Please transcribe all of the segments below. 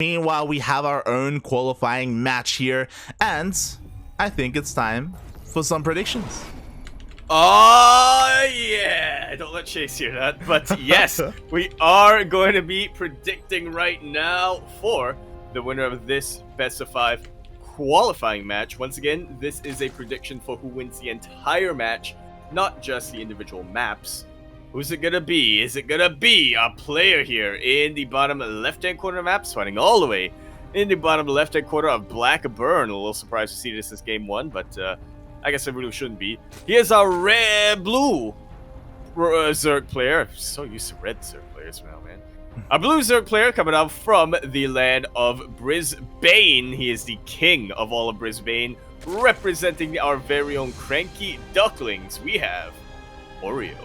Meanwhile, we have our own qualifying match here, and I think it's time for some predictions. Oh, yeah. Don't let Chase hear that. But yes, we are going to be predicting right now for the winner of this best of 5 qualifying match. Once again, this is a prediction for who wins the entire match, not just the individual maps. Who's it gonna be? Is it gonna be a player here in the bottom left-hand corner map, swinging all the way in the bottom left-hand corner of Blackburn? A little surprised to see this as game 1, but I guess I really shouldn't be. Here's our red-blue Zerg player. I'm so used to red Zerg players now, man. A blue Zerg player coming out from the land of Brisbane. He is the king of all of Brisbane, representing our very own CranKy Ducklings. We have Oreo.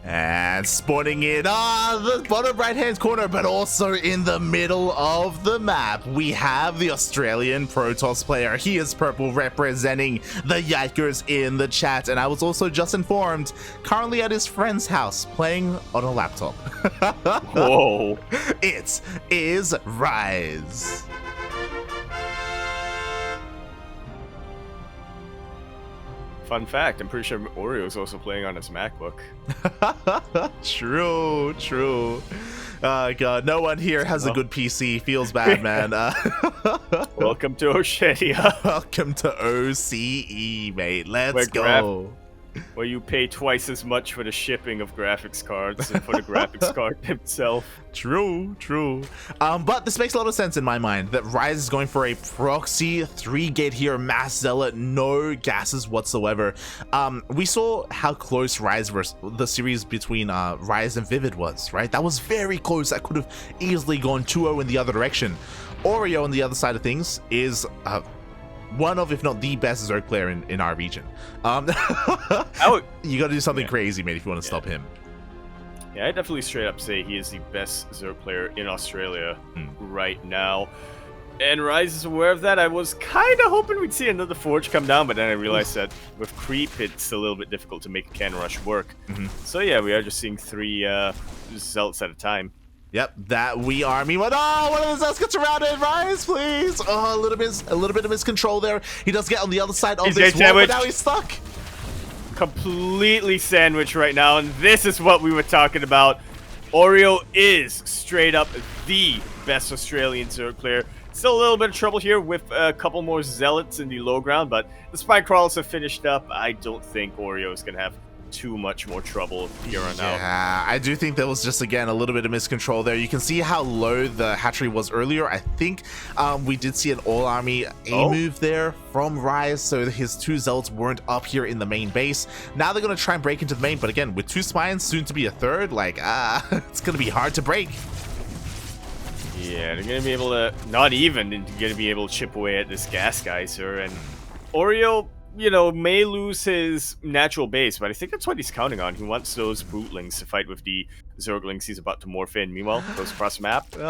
And spawning in the bottom right hand corner, but also in the middle of the map, we have the Australian Protoss player. He is purple, representing the Yikers in the chat. And I was also just informed, currently at his friend's house playing on a laptop. Whoa. It is Rize. Fun fact, I'm pretty sure Oreo is also playing on his MacBook. True. Oh god, no one here has a good PC. Feels bad, man. Welcome to Oceania. Welcome to OCE, mate. Let's go. Where you pay twice as much for the shipping of graphics cards and for the graphics card himself. True. But this makes a lot of sense in my mind that Rize is going for a proxy 3-gate here, mass zealot, no gases whatsoever. We saw how close Rize versus the series between Rize and Vivid was, right? That was very close. That could have easily gone 2-0 in the other direction. Oreo on the other side of things is one of, if not the best Zerg player in our region. You gotta do something crazy, mate, if you want to stop him. Yeah, I definitely straight up say he is the best Zerg player in Australia right now. And Rize is aware of that. I was kind of hoping we'd see another Forge come down, but then I realized that with Creep, it's a little bit difficult to make a Cannon Rush work. So yeah, we are just seeing 3 Zealots at a time. Yep, that we are. Meanwhile, one of the Zealots gets surrounded. Rize, please. Oh, a little bit of miscontrol there. He does get on the other side of this wall, but now he's stuck. Completely sandwiched right now, and this is what we were talking about. Oreo is straight up the best Australian Zerg player. Still a little bit of trouble here with a couple more Zealots in the low ground, but the Spike Crawlers have finished up. I don't think Oreo is going to have too much more trouble here on out. Yeah, I do think there was just, again, a little bit of miscontrol there. You can see how low the hatchery was earlier. I think we did see an all-army move there from Rize, so his 2 Zealots weren't up here in the main base. Now they're going to try and break into the main, but again, with 2 Spines, soon to be a 3rd, like, it's going to be hard to break. Yeah, they're going to be able to, not even going to be able to chip away at this gas geyser, and Oreo, you know, may lose his natural base, but I think that's what he's counting on. He wants those Brootlings to fight with the Zerglings he's about to morph in. Meanwhile, goes across the map. Man.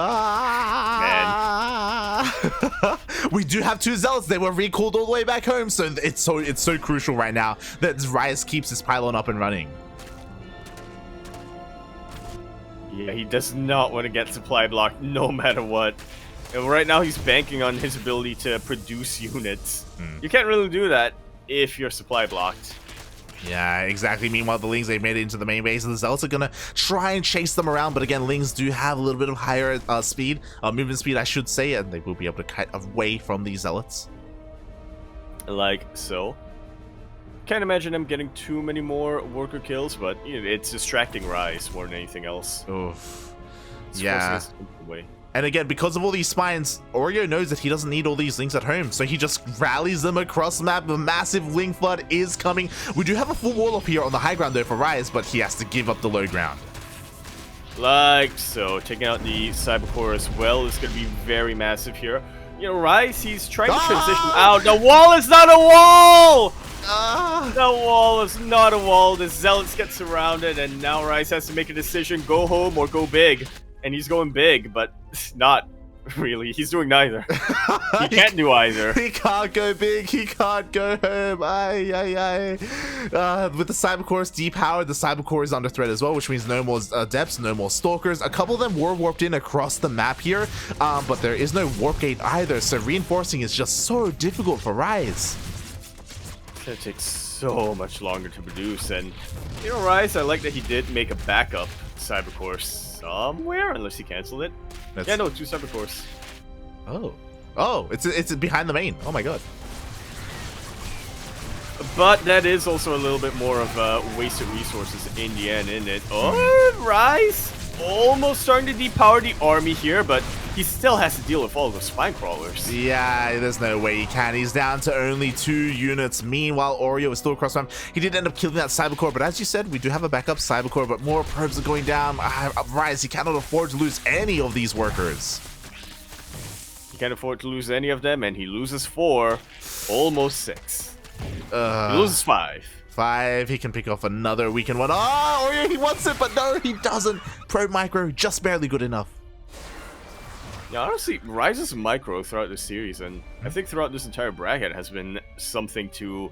We do have 2 Zealots. They were recalled all the way back home, so it's so crucial right now that Rize keeps his pylon up and running. Yeah, he does not want to get supply blocked no matter what. And right now he's banking on his ability to produce units. You can't really do that if you're supply blocked. Yeah, exactly. Meanwhile, the Lings, they've made it into the main base, and the Zealots are going to try and chase them around. But again, Lings do have a little bit of higher speed, movement speed, I should say, and they will be able to cut away from these Zealots. Like so. Can't imagine them getting too many more worker kills, but you know, it's distracting Rize more than anything else. Oof. It's yeah. And again, because of all these Spines, Oreo knows that he doesn't need all these Lings at home, so he just rallies them across the map. A massive Ling flood is coming. We do have a full wall up here on the high ground though for Rize, but he has to give up the low ground. Like so. Taking out the Cybercore as well is going to be very massive here. You know, Rize, he's trying to transition out. The wall is not a wall! The wall is not a wall. The Zealots get surrounded, and now Rize has to make a decision, go home or go big. And he's going big, but not Really, he's doing neither. He can't do either. He can't go big. He can't go home. Aye, aye, aye. With the Cybercores depowered, the Cybercore is under threat as well, which means no more Adepts, no more Stalkers. A couple of them were warped in across the map here, but there is no warp gate either, so reinforcing is just so difficult for Rize. It's gonna take so much longer to produce, and you know, Rize, I like that he did make a backup Cybercore somewhere, unless he canceled it. Yeah, no, 2 Cybercores. Oh, it's behind the main. Oh my god. But that is also a little bit more of wasted resources in the end, isn't it? Oh, Rize almost starting to depower the army here, but he still has to deal with all those spine crawlers. Yeah, there's no way he can. He's down to only 2 units. Meanwhile, Oreo is still across the map. He did end up killing that Cybercore, but as you said, we do have a backup Cybercore, but more probes are going down. Rize, he cannot afford to lose any of these workers. He can't afford to lose any of them, and he loses 4, almost 6. He loses 5. 5, he can pick off another weekend one. Oh, Oreo, he wants it, but no, he doesn't. Probe micro, just barely good enough. Yeah, honestly, Rize's micro throughout this series, and I think throughout this entire bracket, has been something to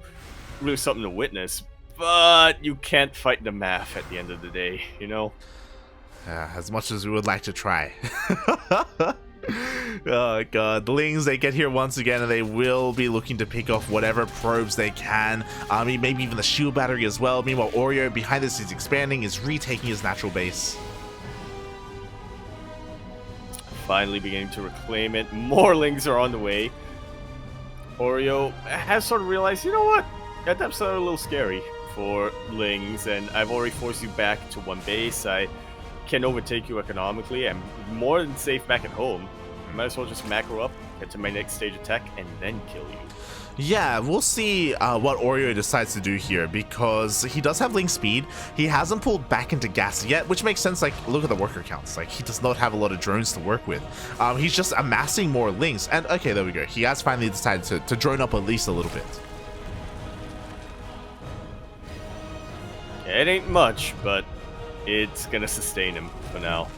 witness. But you can't fight the math at the end of the day, you know? As much as we would like to try. Oh god, the Lings, they get here once again, and they will be looking to pick off whatever probes they can. Maybe even the shield battery as well. Meanwhile, Oreo, behind this, is expanding, is retaking his natural base. Finally beginning to reclaim it. More Lings are on the way. Oreo has sort of realized, you know what? Adepts are a little scary for Lings, and I've already forced you back to 1 base. I can overtake you economically. I'm more than safe back at home. I might as well just macro up, get to my next stage attack, and then kill you. Yeah, we'll see what Oreo decides to do here, because he does have Link speed. He hasn't pulled back into gas yet, which makes sense. Like, look at the worker counts. Like, he does not have a lot of drones to work with. He's just amassing more Links. And okay, there we go. He has finally decided to drone up at least a little bit. It ain't much, but it's gonna sustain him for now.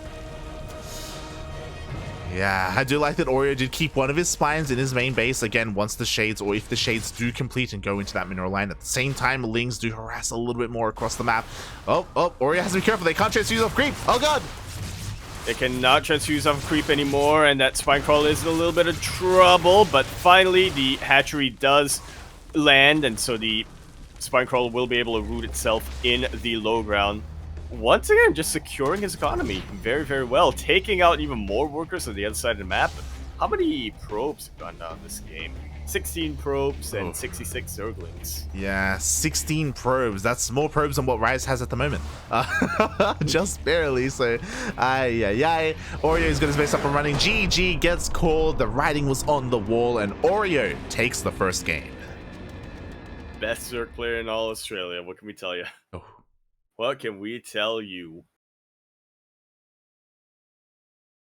Yeah, I do like that Oreo did keep one of his spines in his main base, again, once the Shades, or if the Shades do complete and go into that mineral line. At the same time, Lings do harass a little bit more across the map. Oh, Oreo has to be careful. They can't transfuse off creep. Oh, God. They cannot transfuse off creep anymore, and that spine crawler is in a little bit of trouble, but finally the hatchery does land, and so the spine crawler will be able to root itself in the low ground. Once again, just securing his economy very, very well, taking out even more workers on the other side of the map. How many probes have gone down this game? 16 probes and 66 Zerglings. Yeah, 16 probes. That's more probes than what Rize has at the moment. Just barely, so Oreo is going to space up and running. GG gets called. The writing was on the wall, and Oreo takes the first game. Best Zerg player in all Australia. What can we tell you? Oh. What can we tell you?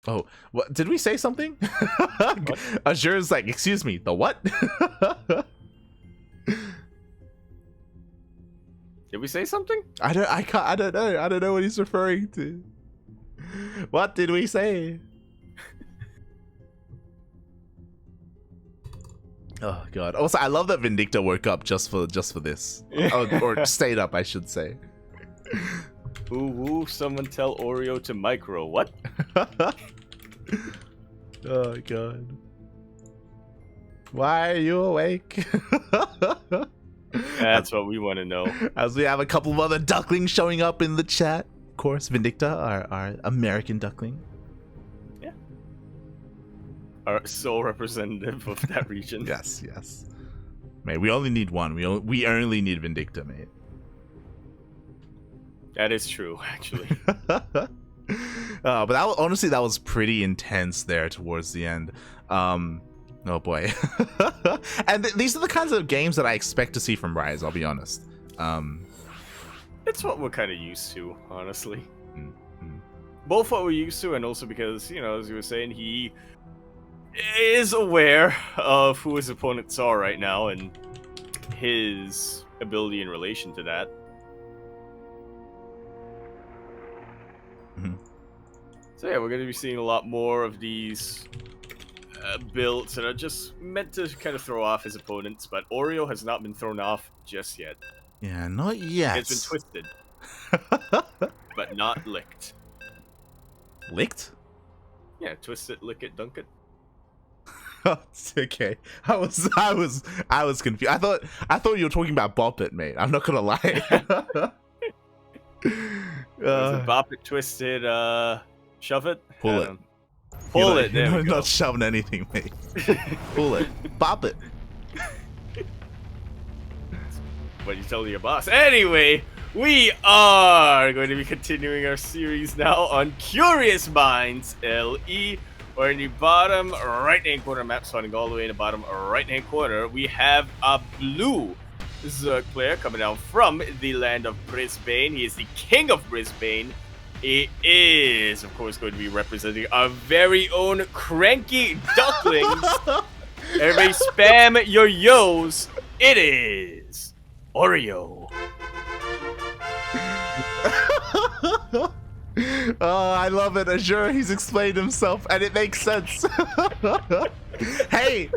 Oh, what did we say something? Azure's like, excuse me, the what? Did we say something? I don't know what he's referring to. What did we say? Oh god. Also, I love that Vindicta woke up just for this. or stayed up, I should say. Ooh, someone tell Oreo to micro. What? Oh god. Why are you awake? That's what we want to know. As we have a couple of other ducklings showing up in the chat. Of course, Vindicta, our American duckling. Yeah. Our sole representative of that region. Yes. Mate, we only need one. We only need Vindicta, mate. That is true, actually. But honestly, that was pretty intense there towards the end. Oh boy. And these are the kinds of games that I expect to see from Rize, I'll be honest. It's what we're kind of used to, honestly. Both what we're used to, and also because, you know, as you were saying, he is aware of who his opponents are right now and his ability in relation to that. So yeah, we're going to be seeing a lot more of these builds that are just meant to kind of throw off his opponents, but Oreo has not been thrown off just yet. Yeah, not yet. It's been twisted, but not licked. Licked? Yeah, twist it, lick it, dunk it. Okay, I was confused. I thought you were talking about bop it, mate. I'm not gonna lie. Bop it, twist it, shove it, pull it. Pull it. There we go. Not shoving anything, mate. Pull it, bop it. What you tell your boss? Anyway, we are going to be continuing our series now on Curious Minds LE. Or in the bottom right-hand corner map, starting all the way in the bottom right-hand corner, we have a blue Zerg player coming down from the land of Brisbane. He is the king of Brisbane. He is, of course, going to be representing our very own CranKy Ducklings. Everybody spam your yos. It is Oreo. Oh, I love it. Azure, he's explained himself, and it makes sense. hey,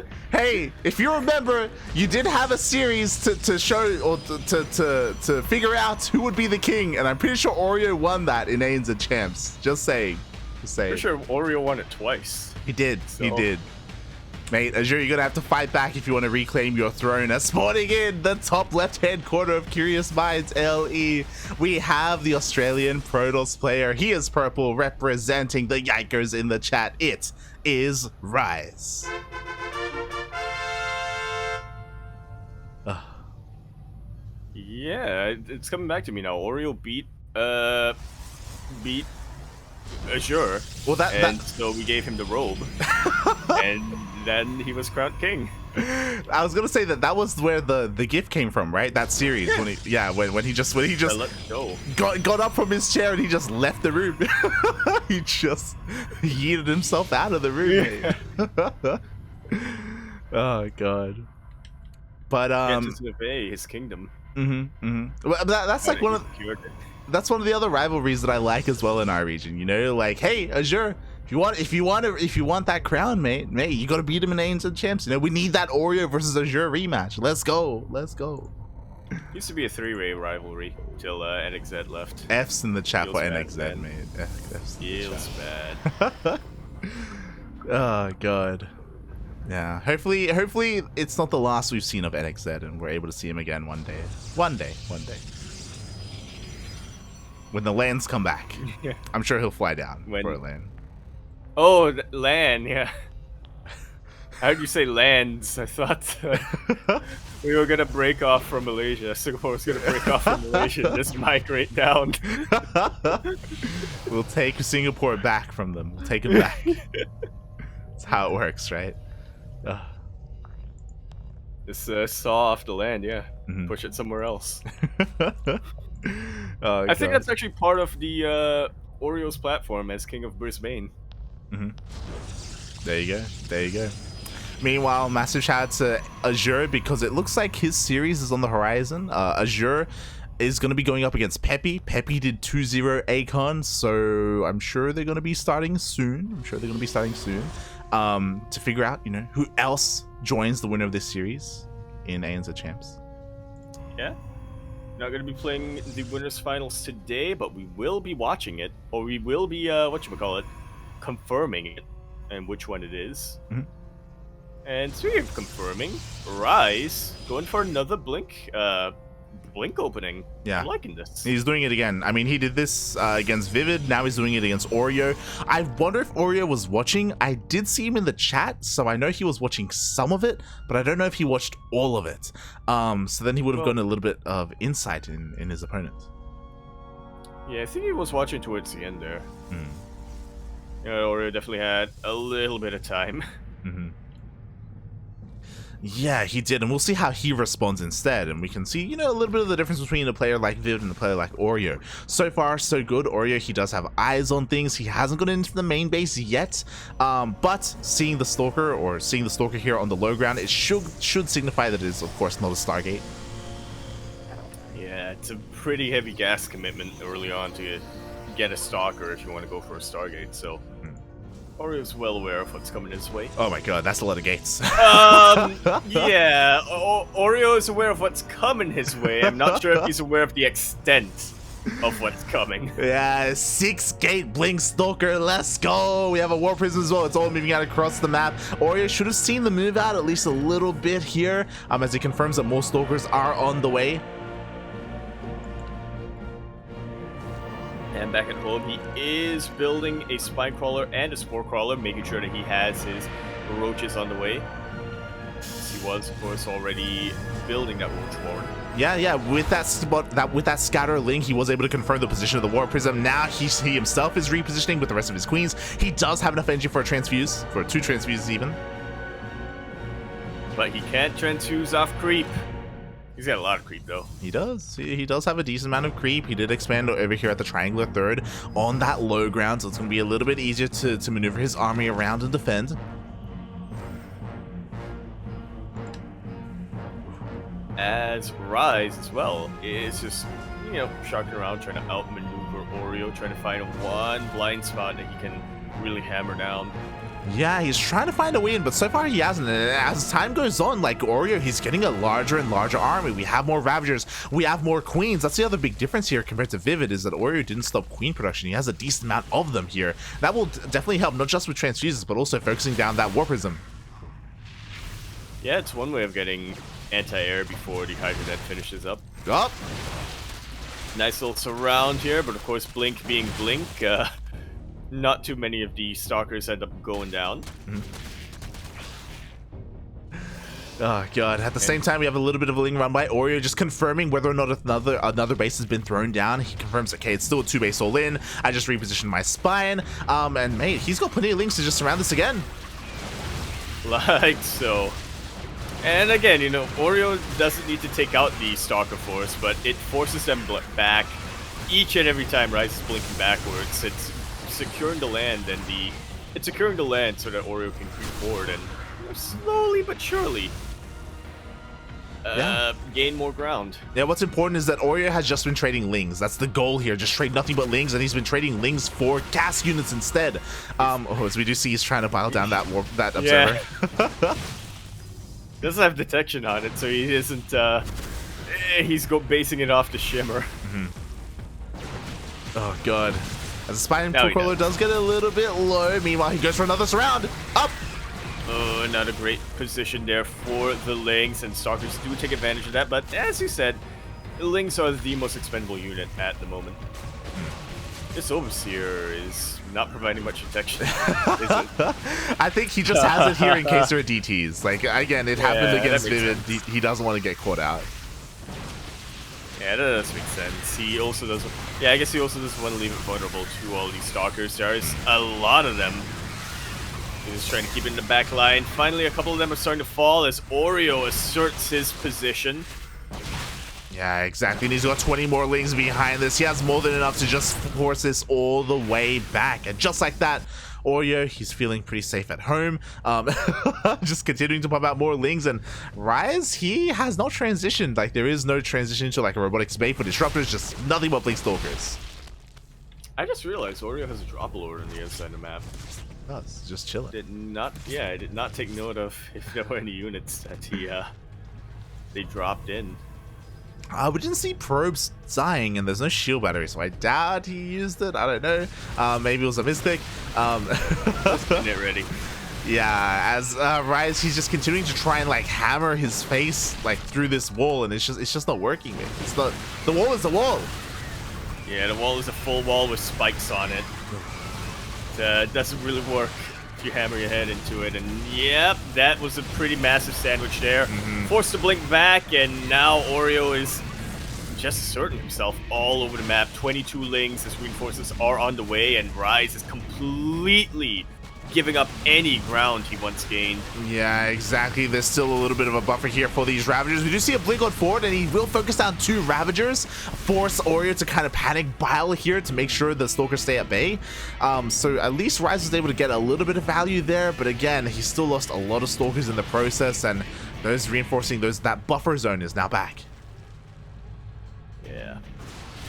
if you remember, you did have a series to show or to figure out who would be the king, and I'm pretty sure Oreo won that in ANZ Champs. Just saying. Pretty sure Oreo won it twice. He did. So. He did. Mate, Azure, you're gonna have to fight back if you want to reclaim your throne. As spawning in the top left-hand corner of Curious Minds LE, we have the Australian Protoss player. He is purple, representing the Yikers in the chat. It is Rize. Yeah, it's coming back to me now. Oreo beat Azure. Well, so we gave him the robe, and then he was crowned king. I was gonna say that was where the gift came from, right? That series when he just got up from his chair and he just left the room. He just yeeted himself out of the room. Oh god. But to survey his kingdom. Well, that's like that's one of the other rivalries that I like as well in our region. You know, like, hey, Azure, if you want that crown, mate, you gotta beat him in ANZ Champs. You know, we need that Oreo versus Azure rematch. Let's go. Used to be a three-way rivalry till NXZ left. F's in the chat for NXZ, mate. Feels bad. Oh god. Yeah. Hopefully it's not the last we've seen of NXZ, and we're able to see him again one day. One day. When the lands come back, I'm sure he'll fly down for a land. Oh, land, yeah. How'd you say lands? I thought we were gonna break off from Malaysia. Singapore was gonna break off from Malaysia and just migrate down. We'll take Singapore back from them. We'll take it back. That's how it works, right? Just saw off the land, yeah. Push it somewhere else. Oh, I think that's actually part of the Oreo's platform as King of Brisbane. There you go. Meanwhile, massive shout out to Azure, because it looks like his series is on the horizon. Azure is going to be going up against Peppy. Peppy did 2-0 Acon, so I'm sure they're going to be starting soon. To figure out, you know, who else joins the winner of this series in ANZ Champs. Yeah. Not going to be playing the winners finals today, but we will be watching it, or we will be confirming it and which one it is. And speaking of confirming, Rize going for another blink opening. Yeah, I'm liking this. He's doing it again. I mean, he did this against Vivid. Now he's doing it against Oreo. I wonder if Oreo was watching. I did see him in the chat, so I know he was watching some of it, but I don't know if he watched all of it. So then he would have gotten a little bit of insight in his opponent. Yeah, I think he was watching towards the end there. You know, Oreo definitely had a little bit of time. Yeah, he did, and we'll see how he responds instead, and we can see, you know, a little bit of the difference between a player like Vivid and a player like Oreo. So far, so good. Oreo, he does have eyes on things. He hasn't gotten into the main base yet, but seeing the Stalker here on the low ground, it should signify that it is, of course, not a Stargate. Yeah, it's a pretty heavy gas commitment early on to get a Stalker if you want to go for a Stargate, so... Oreo's well aware of what's coming his way. Oh my god, that's a lot of gates. Yeah, Oreo is aware of what's coming his way. I'm not sure if he's aware of the extent of what's coming. Yeah, 6-gate Blink Stalker, let's go. We have a War Prism as well. It's all moving out across the map. Oreo should have seen the move out at least a little bit here, as he confirms that more Stalkers are on the way. And back at home, he is building a Spine Crawler and a Spore Crawler, making sure that he has his Roaches on the way. He was, of course, already building that Roach Ward. Yeah, with that scatter link, he was able to confirm the position of the War Prism. Now he himself is repositioning with the rest of his queens. He does have enough energy for a transfuse, for 2 transfuses even. But he can't transfuse off creep. He's got a lot of creep though. He does. He does have a decent amount of creep. He did expand over here at the triangular third on that low ground, so it's going to be a little bit easier to maneuver his army around and defend. As Rize as well is just, you know, sharking around, trying to outmaneuver Oreo, trying to find one blind spot that he can really hammer down. Yeah, he's trying to find a win, but so far he hasn't. And as time goes on, like Oreo, he's getting a larger and larger army. We have more Ravagers, we have more Queens. That's the other big difference here compared to Vivid, is that Oreo didn't stop Queen production. He has a decent amount of them here. That will definitely help, not just with transfuses, but also focusing down that War Prism. Yeah, it's one way of getting anti-air before the Hydra Net finishes up. Up. Nice little surround here, but of course Blink being Blink, not too many of the Stalkers end up going down. Oh god, at the same time we have a little bit of a ling run by Oreo, just confirming whether or not another base has been thrown down. He confirms, okay, it's still a 2-base all in. I just repositioned my spine. And mate, he's got plenty of links to just surround this again. Like so. And again, you know, Oreo doesn't need to take out the Stalker Force, but it forces them back each and every time Rize is blinking backwards. It's securing the land, and it's securing the land so that Oreo can creep forward and, you know, slowly but surely gain more ground. Yeah, what's important is that Oreo has just been trading lings. That's the goal here, just trade nothing but lings, and he's been trading lings for gas units instead. As we do see, he's trying to pile down that observer. Yeah. Doesn't have detection on it, so he isn't, he's basing it off the shimmer. Oh god. As the Spine Crawler does get a little bit low, meanwhile he goes for another surround. Up! Oh, not a great position there for the Lings, and Stalkers do take advantage of that, but as you said, the Lings are the most expendable unit at the moment. This Overseer is not providing much protection, is it? I think he just has it here in case there are DTs. Like, again, it happened against Vivid. He doesn't want to get caught out. Yeah, that does make sense. He also doesn't... Yeah, I guess he also doesn't want to leave it vulnerable to all these Stalkers. There's a lot of them. He's just trying to keep it in the back line. Finally, a couple of them are starting to fall as Oreo asserts his position. Yeah, exactly. And he's got 20 more lings behind this. He has more than enough to just force this all the way back. And just like that, Oreo, he's feeling pretty safe at home. Just continuing to pump out more lings. And Rize, he has not transitioned. Like, there is no transition to like a robotic spade for disruptors, just nothing but Blink Stalkers. I just realized Oreo has a drop loader on the inside of the map. Oh, it's just chilling. I did not take note of if there were any units that they dropped in. We didn't see probes dying, and there's no shield battery, so I doubt he used it. I don't know. Maybe it was a mistake. Getting it ready. Yeah, as Rize, he's just continuing to try and like hammer his face like through this wall, and it's just not working. Man. It's not. The wall is the wall. Yeah, the wall is a full wall with spikes on it. It doesn't really work if you hammer your head into it, and yep, that was a pretty massive sandwich there. Forced to blink back, and now Oreo is just asserting himself all over the map. 22 lings, his reinforcements are on the way, and Rize is completely giving up any ground he once gained. Yeah, exactly. There's still a little bit of a buffer here for these Ravagers. We do see a blink on forward, and he will focus down 2 Ravagers, force Oreo to kind of panic bile here to make sure the Stalkers stay at bay. So at least Rize was able to get a little bit of value there, but again, he still lost a lot of Stalkers in the process, and those reinforcing that buffer zone is now back. Yeah.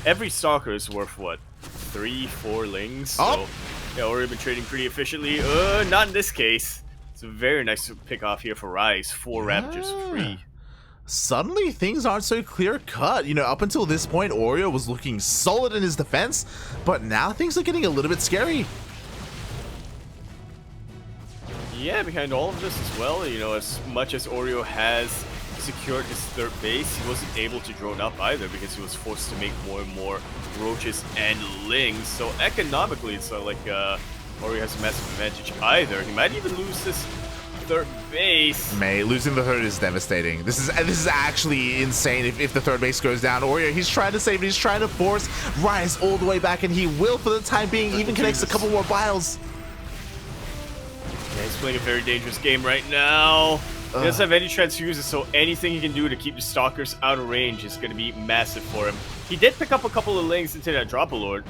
Every Stalker is worth, what, 3-4 lings? So Yeah, Oreo been trading pretty efficiently. Not in this case. It's a very nice pick off here for Rize. 4 Ravagers free. Suddenly things aren't so clear cut. You know, up until this point, Oreo was looking solid in his defense, but now things are getting a little bit scary. Yeah, behind all of this as well, you know, as much as Oreo has secured his 3rd base, he wasn't able to drone up either because he was forced to make more and more roaches and lings. So economically, it's not like Oreo has a massive advantage either. He might even lose this 3rd base. Mate, losing the 3rd is devastating. This is actually insane. If the 3rd base goes down, Oreo, he's trying to save it. He's trying to force Rize all the way back, and he will for the time being. Even connects a couple more biles. Yeah, he's playing a very dangerous game right now. He doesn't have any transfuses, so anything he can do to keep the Stalkers out of range is going to be massive for him. He did pick up a couple of lings into that Drop-A-Lord.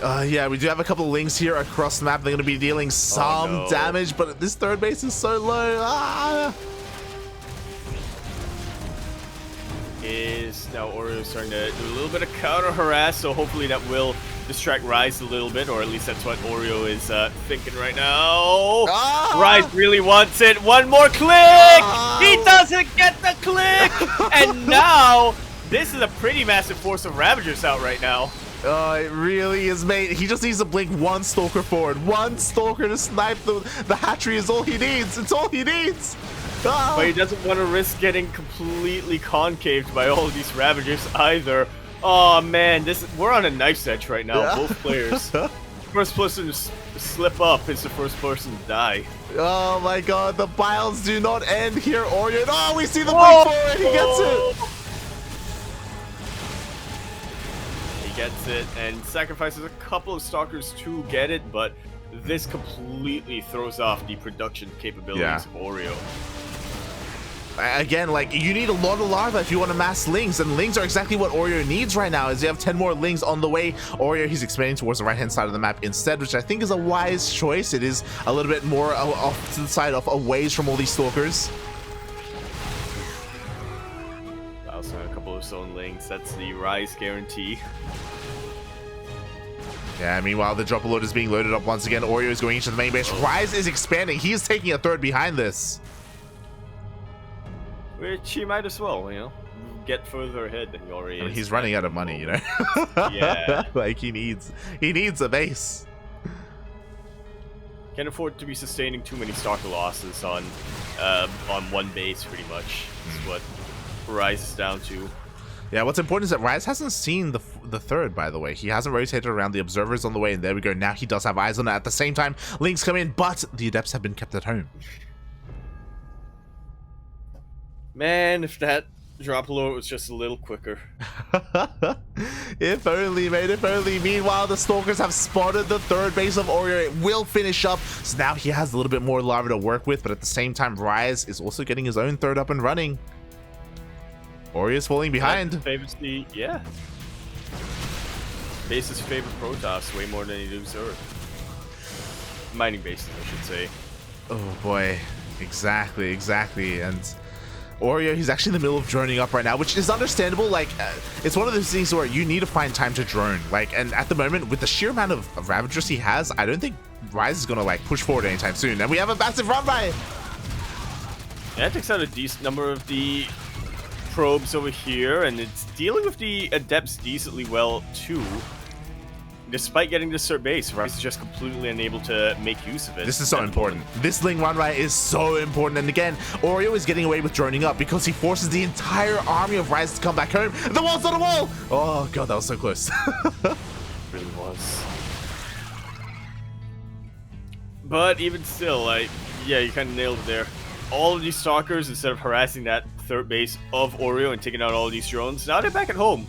Yeah, we do have a couple of lings here across the map. They're going to be dealing some damage, but this 3rd base is so low. Now Oreo starting to do a little bit of counter harass, so hopefully that will distract Rize a little bit, or at least that's what Oreo is thinking right now. Rize really wants it. One more click! He doesn't get the click! And now, this is a pretty massive force of Ravagers out right now. Oh, it really is, mate. He just needs to blink 1 Stalker forward. 1 Stalker to snipe the hatchery is all he needs. It's all he needs. But he doesn't want to risk getting completely concaved by all of these Ravagers either. Oh man, we're on a knife's edge right now, both players. First person to slip up is the first person to die. Oh my god, the biles do not end here, Oreo. Oh, we see the blink forward. He gets it. He gets it and sacrifices a couple of Stalkers to get it, but this completely throws off the production capabilities of Oreo. Again, like, you need a lot of larvae if you want to mass lings, and lings are exactly what Oreo needs right now, as you have 10 more lings on the way. Oreo, he's expanding towards the right-hand side of the map instead, which I think is a wise choice. It is a little bit more off to the side of away from all these Stalkers. Also a couple of zone lings. That's the Rize guarantee. Yeah, meanwhile, the Drop-A-Lord is being loaded up once again. Oreo is going into the main base. Rize is expanding. He is taking a 3rd behind this. Which he might as well, you know, get further ahead than he already is. He's running out of money, you know? Yeah. Like, he needs a base. Can't afford to be sustaining too many Stalker losses on one base, pretty much. Is what Rize is down to. Yeah, what's important is that Rize hasn't seen the 3rd, by the way. He hasn't rotated around the observers on the way, and there we go. Now he does have eyes on it. At the same time, Lings come in, but the Adepts have been kept at home. Man, if that Drop-A-Lord was just a little quicker. If only, mate, if only. Meanwhile, the Stalkers have spotted the 3rd base of Oreo. It will finish up, so now he has a little bit more larva to work with, but at the same time, Rize is also getting his own 3rd up and running. Oreo is falling behind. Yeah. Bases favor Protoss way more than he does Earth. Mining bases, I should say. Oh boy, exactly, and Oreo, he's actually in the middle of droning up right now, which is understandable. Like, it's one of those things where you need to find time to drone. Like, and at the moment, with the sheer amount of Ravagers he has, I don't think Rize is gonna like push forward anytime soon. And we have a massive run by. Yeah, it takes out a decent number of the probes over here, and it's dealing with the Adepts decently well too. Despite getting this third base, Rize is just completely unable to make use of it. This is so important. This Ling run right is so important. And again, Oreo is getting away with droning up because he forces the entire army of Rize to come back home. The wall's not a wall! Oh god, that was so close. It really was. But even still, yeah, you kind of nailed it there. All of these Stalkers, instead of harassing that third base of Oreo and taking out all these drones, now they're back at home.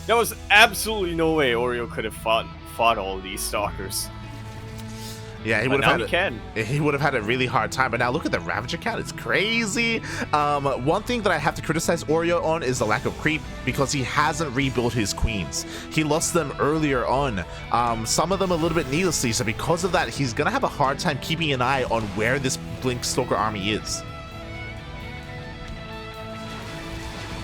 There was absolutely no way Oreo could have fought all of these Stalkers. Yeah, he would have had a really hard time. But now look at the Ravager count; it's crazy. One thing that I have to criticize Oreo on is the lack of creep, because he hasn't rebuilt his queens. He lost them earlier on. Some of them a little bit needlessly. So because of that, he's gonna have a hard time keeping an eye on where this Blink Stalker army is.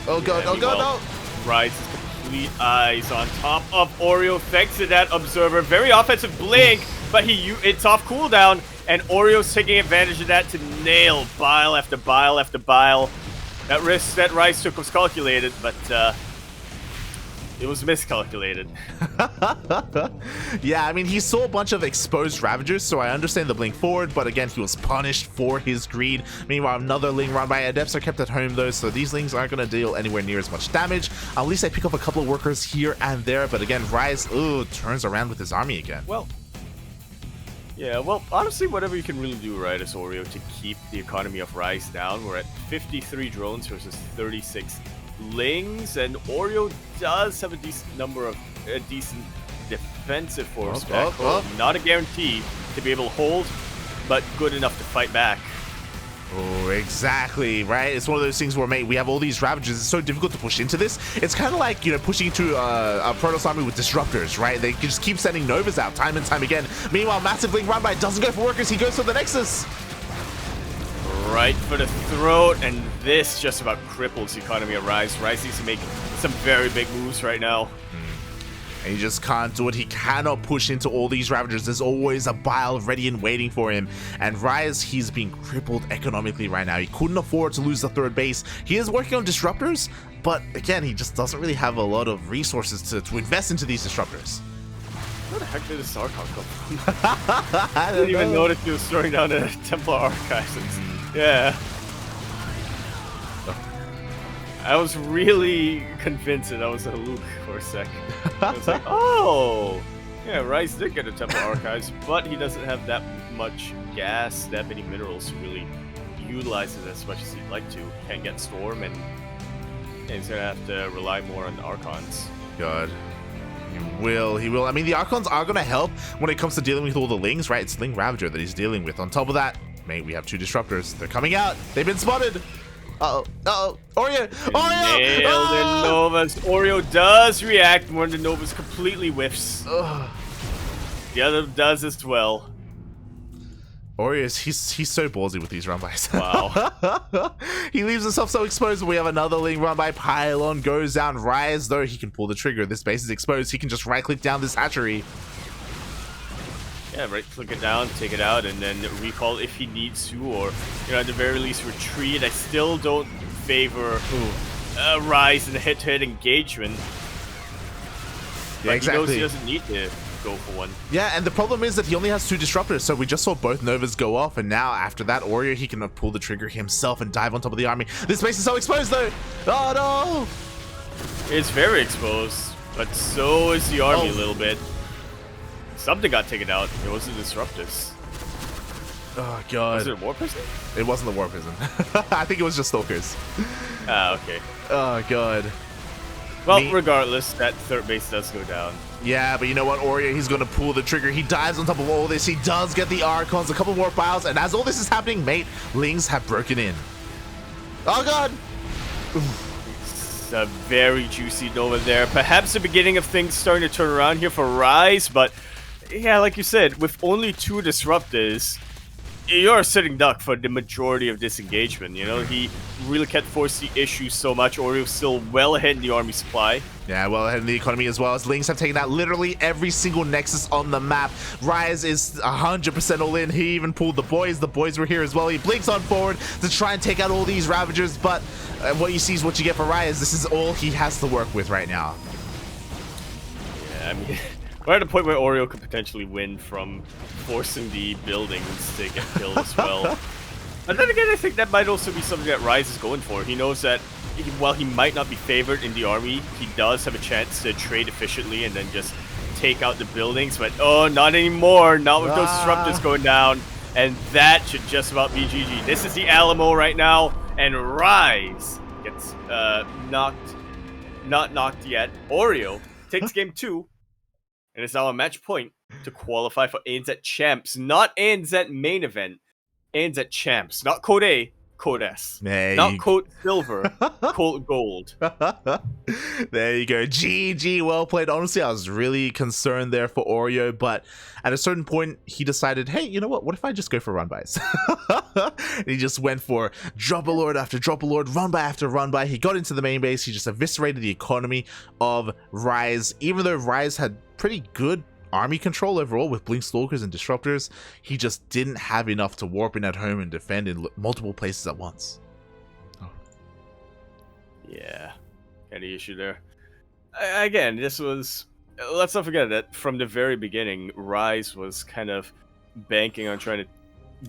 Oh god! Oh god! No! Rize is complete eyes on top of Oreo thanks to that Observer. Very offensive blink, but it's off cooldown, and Oreo's taking advantage of that to nail bile after bile after bile. That risk that Rize took was calculated, but it was miscalculated. Yeah, I mean, he saw a bunch of exposed Ravagers, so I understand the blink forward, but again, he was punished for his greed. Meanwhile, another Ling run by Adepts are kept at home, though, so these Lings aren't going to deal anywhere near as much damage. At least I pick up a couple of workers here and there, but again, Rize, turns around with his army again. Well, yeah, well, honestly, whatever you can really do, right, as Oreo to keep the economy of Rize down. We're at 53 drones versus 36 Lings, and Oreo does have a decent number of decent defensive force back. Not a guarantee to be able to hold, but good enough to fight back. Oh, exactly, right? It's one of those things where, mate, we have all these Ravagers. It's so difficult to push into this. It's kind of like, you know, pushing into a Protoss army with Disruptors, right? They just keep sending Novas out time and time again. Meanwhile, massive Ling run by doesn't go for workers. He goes for the Nexus. Right for the throat, and this just about cripples the economy of Rize. Rize needs to make some very big moves right now. And he just can't do it. He cannot push into all these Ravagers. There's always a bile ready and waiting for him. And Rize, he's being crippled economically right now. He couldn't afford to lose the third base. He is working on Disruptors, but again, he just doesn't really have a lot of resources to invest into these Disruptors. Where the heck did the StarCraft come from? I didn't even notice he was throwing down the Templar Archives. Yeah. I was really convinced that that was a Luke for a sec. I was like, oh! Yeah, Rize did get a Temple Archives, but he doesn't have that much gas, that many minerals to really utilize it as much as he'd like to. Can't get Storm, and he's gonna have to rely more on the Archons. God. He will. I mean, the Archons are gonna help when it comes to dealing with all the Lings, right? It's Ling Ravager that he's dealing with. On top of that, mate, we have two Disruptors. They're coming out. They've been spotted. Uh-oh, Oreo! Oreo! Nailed in Novas. Oreo does react when the Novas completely whiffs. The other does as well. Oreo, he's so ballsy with these run-bys. Wow. He leaves himself so exposed. We have another Ling run-by. Pylon goes down. Rize, though, he can pull the trigger. This base is exposed. He can just right-click down this hatchery. Yeah, right-click it down, take it out, and then recall if he needs to, or, you know, at the very least retreat. I still don't favor Rize in a head-to-head engagement. Yeah, exactly. He knows he doesn't need to go for one. Yeah, and the problem is that he only has two Disruptors, so we just saw both Novas go off, and now after that, Oreo, he can pull the trigger himself and dive on top of the army. This base is so exposed, though! Oh, no! It's very exposed, but so is the army a little bit. Something got taken out. It wasn't Disruptors. Oh, God. Was it a War Prison? It wasn't the War Prison. I think it was just Stalkers. Ah, okay. Oh, God. Well, regardless, that third base does go down. Yeah, but you know what, Oreo, he's going to pull the trigger. He dives on top of all this. He does get the Archons, a couple more biles, and as all this is happening, mate, Lings have broken in. Oh, God! It's a very juicy Nova there. Perhaps the beginning of things starting to turn around here for Rize, but yeah, like you said, with only two Disruptors, you're a sitting duck for the majority of this engagement. You know, he really can't force the issue so much. Oreo's still well ahead in the army supply. Yeah, well ahead in the economy as well, as Lings have taken out literally every single Nexus on the map. Rize is 100% all in. He even pulled the boys. The boys were here as well. He blinks on forward to try and take out all these Ravagers, but what you see is what you get for Rize. This is all he has to work with right now. Yeah, I mean, we're at a point where Oreo could potentially win from forcing the buildings to get killed as well. And then again, I think that might also be something that Rize is going for. He knows that while he might not be favored in the army, he does have a chance to trade efficiently and then just take out the buildings. But oh, not anymore. Not with those Disruptors going down. And that should just about be GG. This is the Alamo right now. And Rize gets not knocked yet. Oreo takes game 2. And it's now a match point to qualify for ANZ Champs. Not ANZ main event. ANZ Champs. Not Code A. code S. There Not you code silver, code gold. There you go. GG, well played. Honestly, I was really concerned there for Oreo, but at a certain point, he decided, hey, you know what if I just go for run bys? He just went for drop a lord after drop a lord, run by after run by. He got into the main base. He just eviscerated the economy of Rize. Even though Rize had pretty good army control overall with blink stalkers and disruptors, he just didn't have enough to warp in at home and defend in multiple places at once. Yeah, any issue there. Again, this was, let's not forget that from the very beginning, Rize was kind of banking on trying to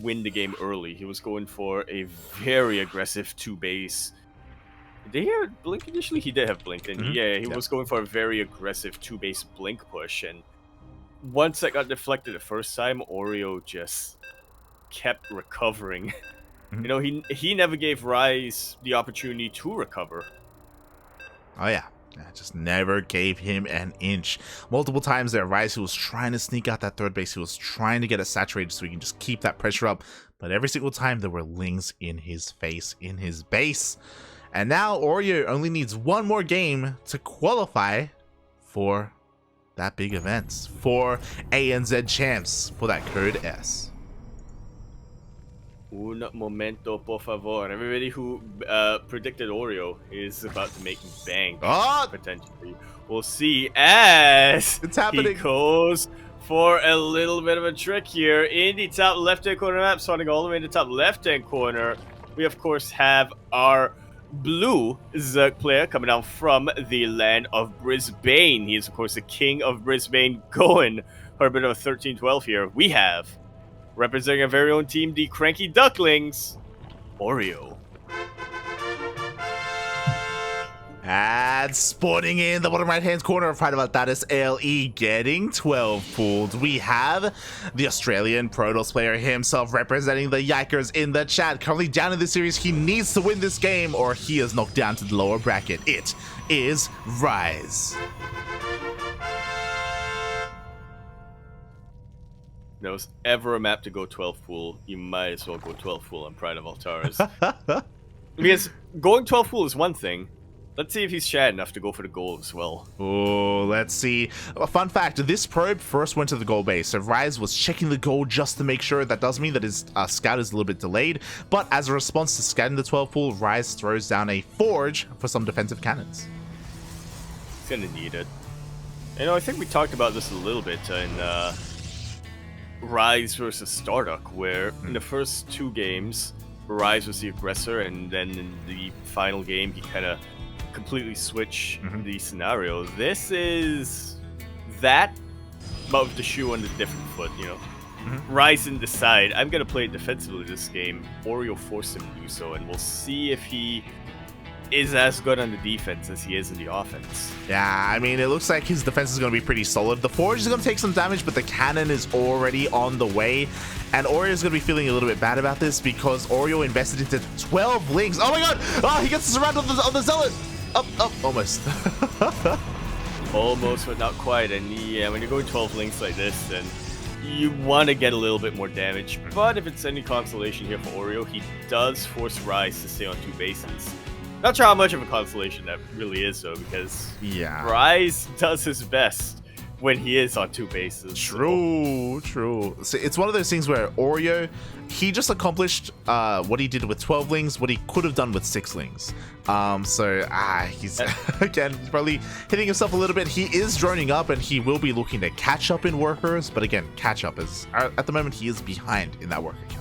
win the game early. He was going for a very aggressive 2-base. Did he have blink initially? He did have blink, and he was going for a very aggressive 2-base blink push, and once that got deflected the first time, Oreo just kept recovering. You know, he never gave Rize the opportunity to recover. Oh yeah, just never gave him an inch. Multiple times there, Rize, who was trying to sneak out that third base, he was trying to get it saturated so he can just keep that pressure up, but every single time there were lings in his face, in his base. And now Oreo only needs one more game to qualify for that big event, for ANZ Champs, for that code S. Un momento, por favor. Everybody who predicted Oreo is about to make bank, potentially. We'll see as it's happening. He goes for a little bit of a trick here in the top left-hand corner map, starting all the way in the top left-hand corner. We, of course, have our blue Zerg player coming down from the land of Brisbane. He is, of course, the king of Brisbane, going for a bit of a 13-12 here. We have, representing our very own team, the CranKy Ducklings, Oreo. And spawning in the bottom right-hand corner of Pride about that is ALE getting 12 pulled. We have the Australian Protoss player himself representing the Yikers in the chat. Currently down in this series, he needs to win this game or he is knocked down to the lower bracket. It is Rize. If there was ever a map to go 12 pool, you might as well go 12 pool on Pride of Altars. Because going 12 pool is one thing. Let's see if he's Shad enough to go for the gold as well. Oh, let's see. A fun fact, this probe first went to the gold base, so Rize was checking the gold just to make sure. That does mean that his scout is a little bit delayed, but as a response to scouting the 12 pool, Rize throws down a forge for some defensive cannons. He's gonna need it. You know, I think we talked about this a little bit in Rize versus Starduck, where in the first two games, Rize was the aggressor, and then in the final game, he kind of completely switch the scenario. This is that, but with the shoe on the different foot, you know. Rize didn't decide, I'm going to play defensively this game. Oreo forced him to do so, and we'll see if he is as good on the defense as he is in the offense. Yeah, I mean, it looks like his defense is going to be pretty solid. The forge is going to take some damage, but the cannon is already on the way. And Oreo is going to be feeling a little bit bad about this because Oreo invested into 12 lings. Oh my god! Oh, he gets surrounded on the zealot! Up, almost. Almost, but not quite. And yeah, when you're going 12 links like this, then you want to get a little bit more damage. But if it's any consolation here for Oreo, he does force Rize to stay on 2 bases. Not sure how much of a consolation that really is, though, because Rize does his best when he is on 2 bases. True. So it's one of those things where Oreo, he just accomplished what he did with 12 lings, what he could have done with 6 lings. He's again probably hitting himself a little bit. He is droning up, and he will be looking to catch up in workers. But again, catch up is at the moment he is behind in that worker count.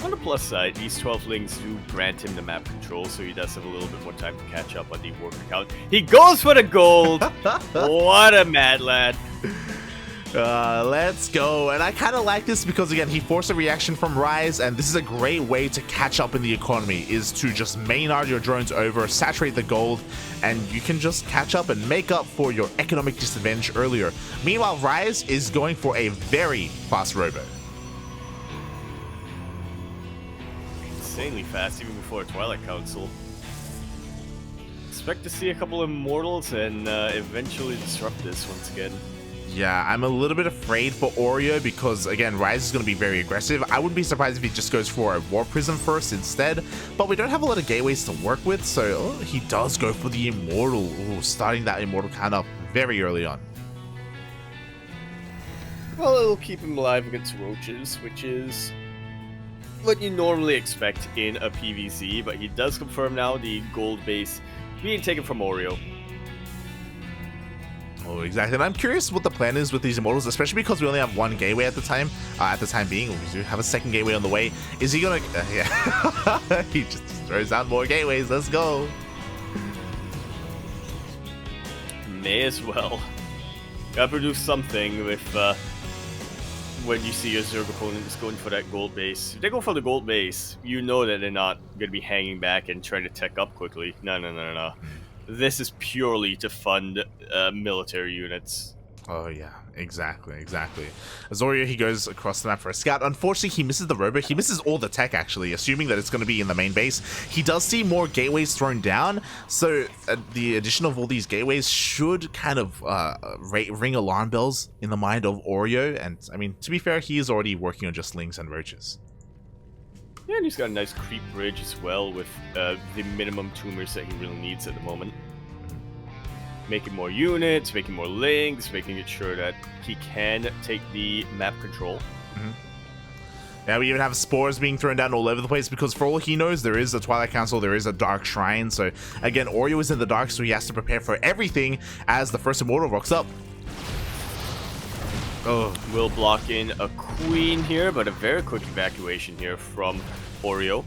On the plus side, these 12 lings do grant him the map control, so he does have a little bit more time to catch up on the worker count. He goes for the gold! What a mad lad. Let's go. And I kind of like this because, again, he forced a reaction from Rize, and this is a great way to catch up in the economy, is to just Maynard your drones over, saturate the gold, and you can just catch up and make up for your economic disadvantage earlier. Meanwhile, Rize is going for a very fast robo. Insanely fast, even before Twilight Council. Expect to see a couple of Immortals and eventually disrupt this once again. Yeah, I'm a little bit afraid for Oreo because, again, Rize is going to be very aggressive. I wouldn't be surprised if he just goes for a War Prism first instead, but we don't have a lot of gateways to work with, so he does go for the Immortal. Ooh, starting that Immortal count up very early on. Well, it'll keep him alive against roaches, which is what you normally expect in a PvZ, but he does confirm now the gold base being taken from Oreo. Oh, exactly. And I'm curious what the plan is with these Immortals, especially because we only have one gateway at the time. At the time being, we do have a second gateway on the way. Is he gonna... yeah. He just throws out more gateways. Let's go. May as well. Gotta produce something with... when you see your Zerg opponent is going for that gold base. If they go for the gold base, you know that they're not going to be hanging back and trying to tech up quickly. No. This is purely to fund military units. Oh yeah, exactly. As Oreo, he goes across the map for a scout. Unfortunately, he misses the robo. He misses all the tech, actually, assuming that it's going to be in the main base. He does see more gateways thrown down, so the addition of all these gateways should kind of ring alarm bells in the mind of Oreo. And, I mean, to be fair, he is already working on just lings and roaches. Yeah, and he's got a nice creep bridge as well with the minimum tumors that he really needs at the moment. Making more units, making more links, making it sure that he can take the map control. Now we even have spores being thrown down all over the place because for all he knows, there is a Twilight Council, there is a Dark Shrine. So again, Oreo is in the dark, so he has to prepare for everything as the first Immortal rocks up. Oh, will block in a queen here, but a very quick evacuation here from Oreo.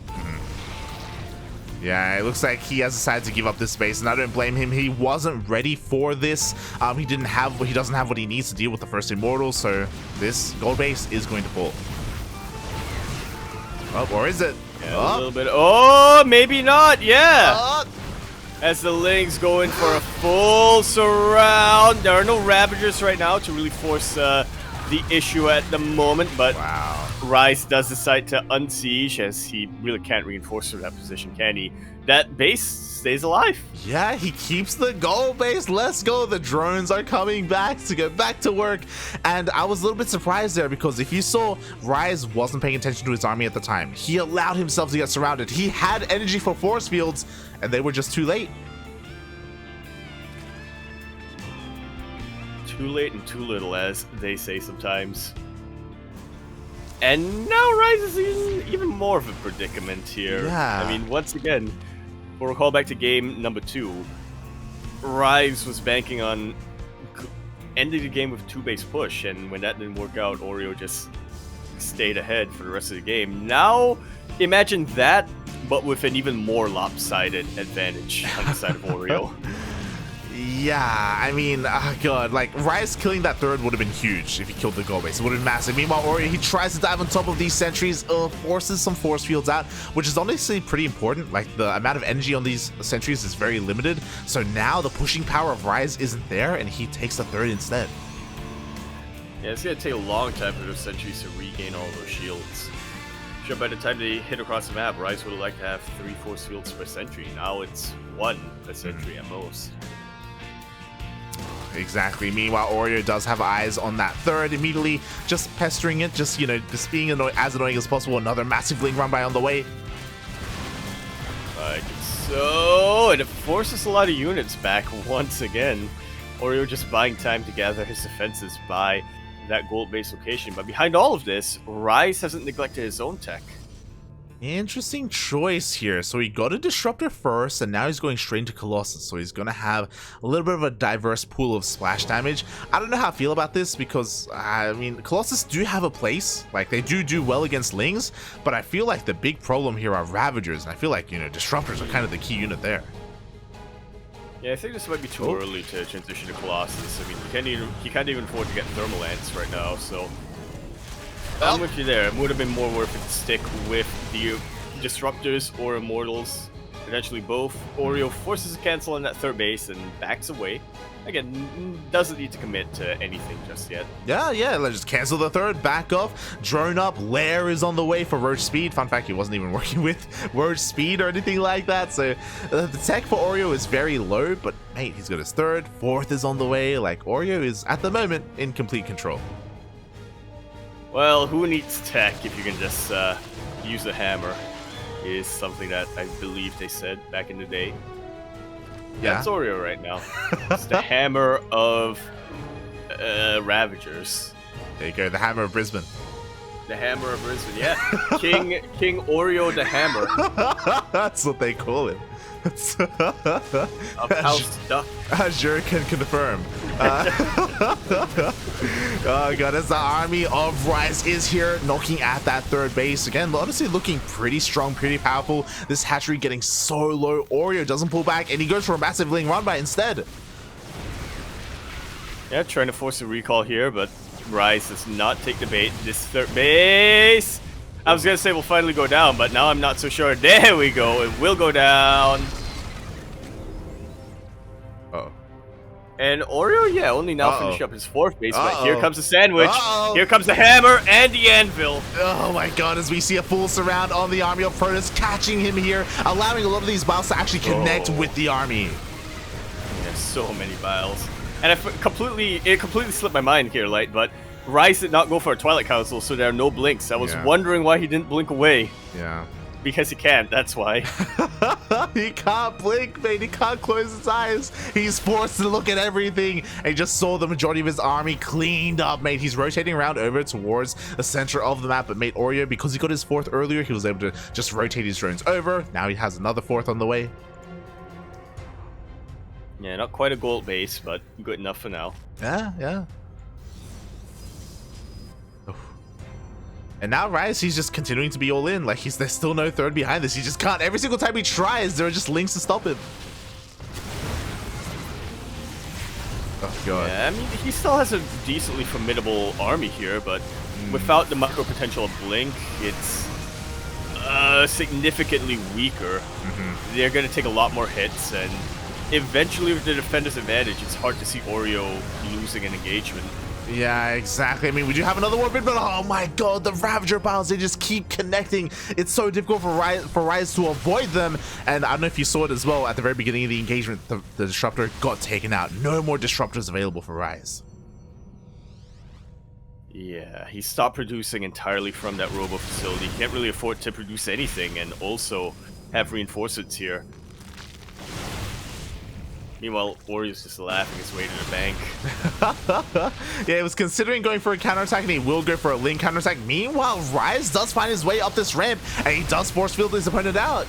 Yeah, it looks like he has decided to give up this space, and I don't blame him. He wasn't ready for this. He doesn't have what he needs to deal with the first Immortal, so this gold base is going to fall. Oh, or is it? Yeah, a little bit. Oh, maybe not. Yeah. As the Lings go in for a full surround. There are no Ravagers right now to really force the issue at the moment, but wow. Rize does decide to unsiege as he really can't reinforce from that position, can he? That base stays alive. Yeah, he keeps the gold base. Let's go. The drones are coming back to get back to work. And I was a little bit surprised there because if you saw, Rize wasn't paying attention to his army at the time. He allowed himself to get surrounded. He had energy for force fields and they were just too late. Too late and too little, as they say sometimes. And now Rize is in even more of a predicament here. Yeah. I mean, once again, we'll recall back to game number 2. Rize was banking on ending the game with a 2-base push, and when that didn't work out, Oreo just stayed ahead for the rest of the game. Now, imagine that, but with an even more lopsided advantage on the side of Oreo. Yeah, I mean, God, like, Rize killing that third would have been huge if he killed the gold base. It would have been massive. Meanwhile, Oreo, he tries to dive on top of these sentries, forces some force fields out, which is honestly pretty important. Like, the amount of energy on these sentries is very limited. So now the pushing power of Rize isn't there, and he takes the third instead. Yeah, it's going to take a long time for those sentries to regain all those shields. Sure, by the time they hit across the map, Rize would have liked to have 3 force fields per sentry. Now it's 1 per sentry at most. Exactly. Meanwhile, Oreo does have eyes on that third, immediately just pestering it, just, you know, just being as annoying as possible. Another massive link run by on the way. Like so, and it forces a lot of units back once again. Oreo just buying time to gather his defenses by that gold base location. But behind all of this, Rize hasn't neglected his own tech. Interesting choice here. So he got a Disruptor first, and now he's going straight into Colossus. So he's going to have a little bit of a diverse pool of splash damage. I don't know how I feel about this because, I mean, Colossus do have a place. Like, they do well against Lings, but I feel like the big problem here are Ravagers, and I feel like, you know, Disruptors are kind of the key unit there. Yeah, I think this might be too early to transition to Colossus. I mean, he can't even afford to get Thermal Ants right now, so... I'm with you there. It would have been more worth it to stick with the Disruptors or Immortals, potentially both. Oreo forces a cancel on that third base and backs away. again, doesn't need to commit to anything just yet. Yeah, let's just cancel the third, back off, drone up, Lair is on the way for Roach Speed. Fun fact, he wasn't even working with Roach Speed or anything like that, so the tech for Oreo is very low, but mate, he's got his third, fourth is on the way. Like, Oreo is, at the moment, in complete control. Well, who needs tech if you can just use a hammer, is something that I believe they said back in the day. Yeah. That's Oreo right now. It's the hammer of Ravagers. There you go, the Hammer of Brisbane. The hammer of Brisbane, yeah. King Oreo the Hammer. That's what they call him. Of House Duck. Azure can confirm. Oh god, as the army of Rize is here, knocking at that third base. Again, honestly looking pretty strong, pretty powerful. This hatchery getting so low. Oreo doesn't pull back, and he goes for a massive ling run by instead. Yeah, trying to force a recall here, but Rize does not take the bait. This third base, I was gonna say will finally go down, but now I'm not so sure. There we go, it will go down. Uh-oh. And Oreo, yeah, only now finish up his fourth base, but here Uh-oh. comes the sandwich. Uh-oh. Here comes the hammer and the anvil. Oh my god, as we see a full surround on the army of Protoss, catching him here, allowing a lot of these battles to actually connect with the army. There's so many battles. And it completely slipped my mind here, Light, but Rize did not go for a Twilight Council, so there are no blinks. I was wondering why he didn't blink away. Yeah. Because he can't, that's why. He can't blink, mate. He can't close his eyes. He's forced to look at everything. And he just saw the majority of his army cleaned up, mate. He's rotating around over towards the center of the map. But mate, Oreo, because he got his fourth earlier, he was able to just rotate his drones over. Now he has another fourth on the way. Yeah, not quite a gold base, but good enough for now. Yeah. And now Rize, he's just continuing to be all in. Like, there's still no third behind this. He just can't. Every single time he tries, there are just links to stop him. Oh, God. Yeah, I mean, he still has a decently formidable army here, but without the micro potential of Blink, it's significantly weaker. They're going to take a lot more hits, and eventually with the defender's advantage, it's hard to see Oreo losing an engagement. Yeah, exactly. I mean, we do have another Warbid, but oh my god, the Ravager battles, they just keep connecting. It's so difficult for Rize to avoid them. And I don't know if you saw it as well, at the very beginning of the engagement, the Disruptor got taken out. No more Disruptors available for Rize. Yeah, he stopped producing entirely from that robo facility. He can't really afford to produce anything and also have reinforcements here. Meanwhile, Oreo's just laughing his way to the bank. Yeah, he was considering going for a counterattack, and he will go for a link counterattack. Meanwhile, Rize does find his way up this ramp, and he does force field his opponent out.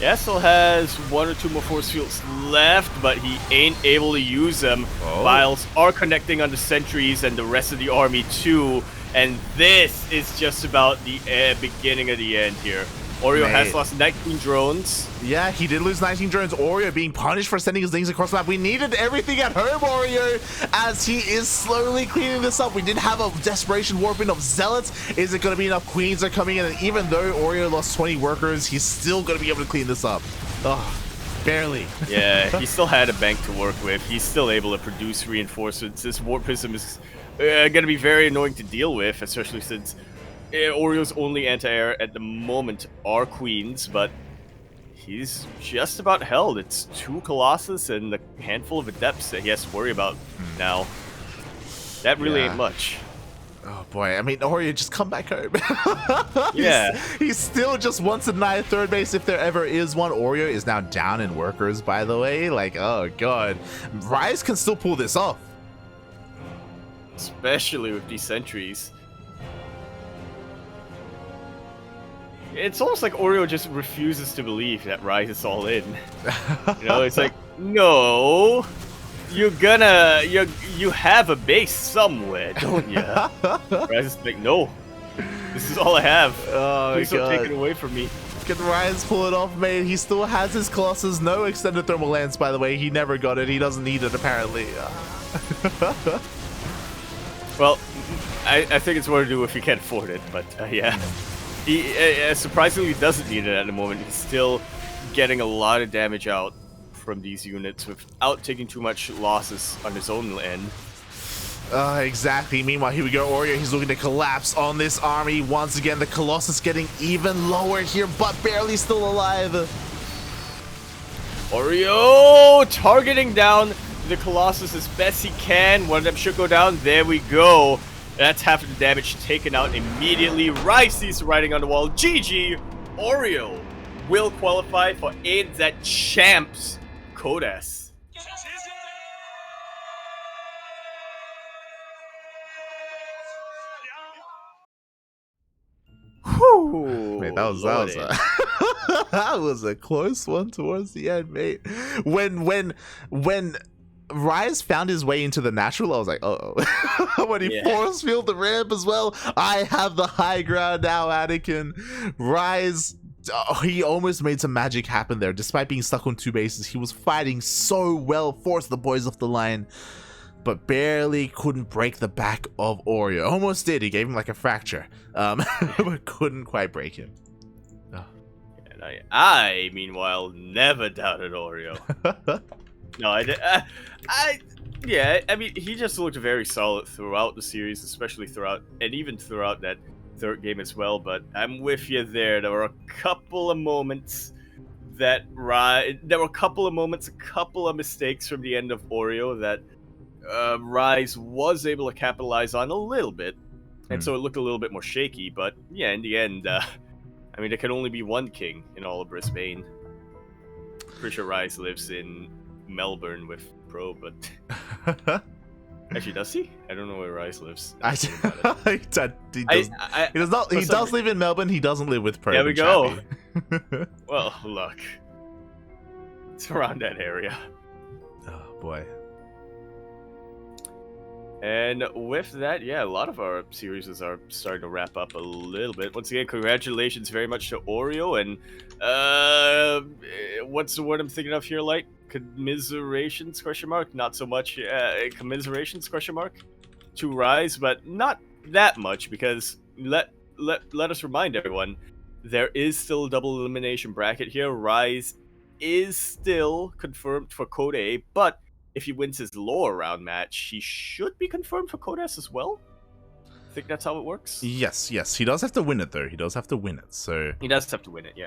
Yeah, still has one or two more force fields left, but he ain't able to use them. Vials are connecting on the sentries and the rest of the army too, and this is just about the beginning of the end here. Oreo has lost 19 drones. Yeah, he did lose 19 drones. Oreo being punished for sending his things across the map. We needed everything at home, Oreo, as he is slowly cleaning this up. We did have a desperation warping of Zealots. Is it going to be enough? Queens are coming in, and even though Oreo lost 20 workers, he's still going to be able to clean this up. Ugh, barely. Yeah, he still had a bank to work with. He's still able to produce reinforcements. This Warp Prism is going to be very annoying to deal with, especially since Oreo's only anti-air at the moment are Queens, but he's just about held. It's 2 Colossus and a handful of Adepts that he has to worry about now. That really ain't much. Oh boy, I mean, Oreo, just come back home. Yeah. He still just wants to deny third base if there ever is one. Oreo is now down in workers, by the way. Like, oh god. Rize can still pull this off. Especially with these sentries. It's almost like Oreo just refuses to believe that Rize is all in. You know, it's like, no, you have a base somewhere, don't you? Rize is like, no, this is all I have. Oh, please don't take it away from me. Can Rize pull it off, mate? He still has his Colossus. No extended thermal lance, by the way. He never got it. He doesn't need it, apparently. Well, I think it's more to do if he can't afford it, but yeah. He surprisingly doesn't need it at the moment. He's still getting a lot of damage out from these units without taking too much losses on his own end. Exactly. Meanwhile, here we go. Oreo, he's looking to collapse on this army. Once again, the Colossus getting even lower here, but barely still alive. Oreo targeting down the Colossus as best he can. One of them should go down. There we go. That's half of the damage taken out immediately. Rize sees the writing on the wall. GG. Oreo will qualify for ANZ Champs. Codas. Whew, Mate, that was a close one towards the end, mate. When Rize found his way into the natural, I was like, uh-oh. When he force fielded the ramp as well, I have the high ground now, Anakin. Rize, he almost made some magic happen there. Despite being stuck on 2 bases, he was fighting so well, forced the boys off the line, but barely couldn't break the back of Oreo. Almost did. He gave him like a fracture, but couldn't quite break him. Oh. And I meanwhile, never doubted Oreo. No, I mean, he just looked very solid throughout the series, especially throughout, and even throughout that third game as well. But I'm with you there. There were a couple of moments a couple of mistakes from the end of Oreo that Rize was able to capitalize on a little bit, and so it looked a little bit more shaky. But yeah, in the end, I mean, there can only be one king in all of Brisbane. Pretty sure Rize lives in Melbourne with Pro, but actually, does he? I don't know where Rize lives. He does live in Melbourne. He doesn't live with Pro. There we go. Well, look, it's around that area. Oh boy. And with that, yeah, a lot of our series are starting to wrap up a little bit. Once again, congratulations very much to Oreo, and what's the word I'm thinking of here, Light? Commiserations, question mark? Not so much commiserations, question mark, to Rize, but not that much, because let us remind everyone, there is still a double elimination bracket here. Rize is still confirmed for Code A, but if he wins his lower round match, he should be confirmed for Codas as well. I think that's how it works. Yes. He does have to win it, though. He does have to win it, so... He does have to win it, yeah.